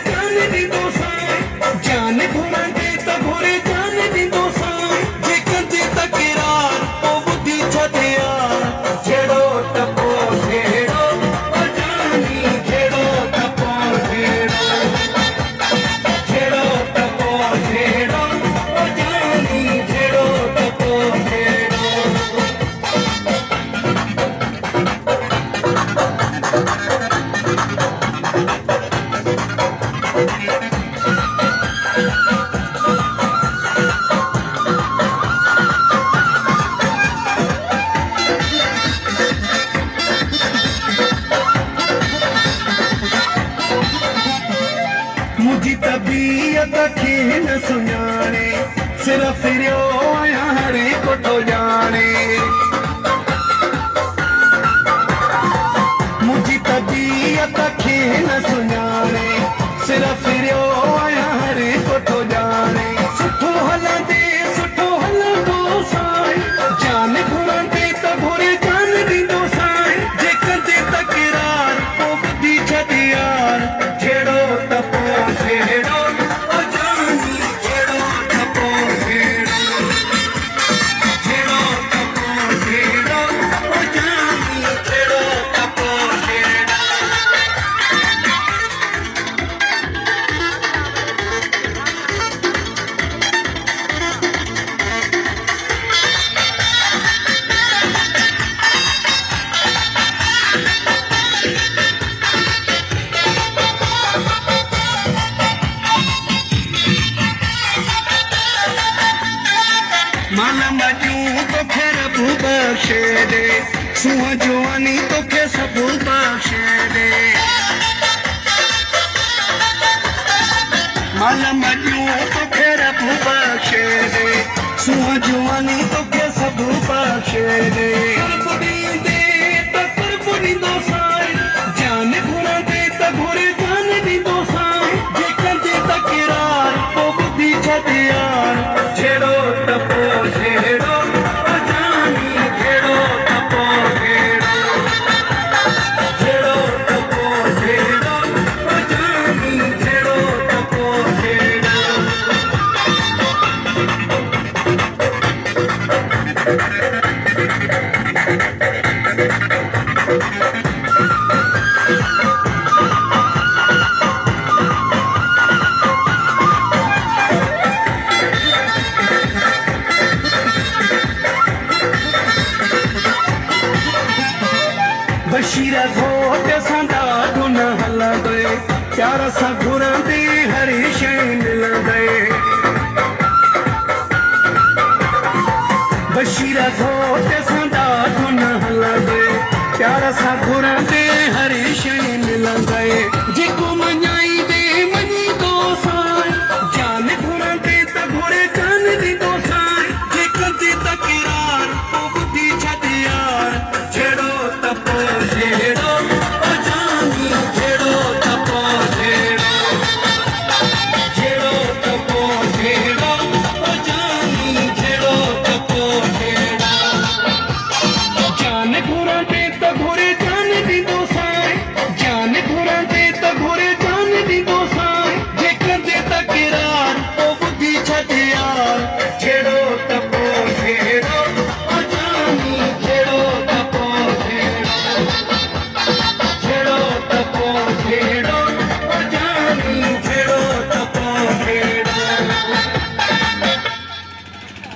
जान दी दोसां जान घुरांदे त घुरे जान दी दोसां जे कंदे तकरार ओ बुद्धि छॾिया छेड़ो टपो छेड़ो ओ जानी छेड़ो टपो छेड़ो छेड़ो टपो छेड़ो ओ जानी छेड़ो टपो छेड़ो मुझी तबीयत खे न सुञाणे सिर फिरियो आहियां हरे कोठो ॼाणे मुझी तबीयत खे न सुञाणे सिर फिरियो आहियां हरे कोठो ॼाणे सुठो हलंदो साईं जान घुरंदे त घुरे जान ॾींदो साईं जे कंदे तकरार पोइ ॿुधी छॾ यार छेड़ो टपो छेड़ो ओ जानी छेड़ो टपो छेड़ो छेड़ो टपो छेड़ो ओ जानी छेड़ो टपो छेड़ो माना मजू तो फिर बख्शे दे सुहा जवानी तो के सब बख्शे दे माना मजू तो फिर बख्शे दे सुहा जवानी तो के सब बख्शे दे जान घुरंदे त घुरे जान ॾींदो साईं जे कंदे तकरार पोइ ॿुधी छॾ यार छेड़ो टपो छेड़ो ओ जानी छेड़ो टपो छेड़ो छेड़ो टपो छेड़ो ओ जानी छेड़ो टपो छेड़ो बशीरा घोट सां ॾाढो न हलंदे प्यार सां घुरंदे हरी शइ मिलंदे बशीरा घोट सां ॾाढो न हलंदे प्यार सां घुरंदे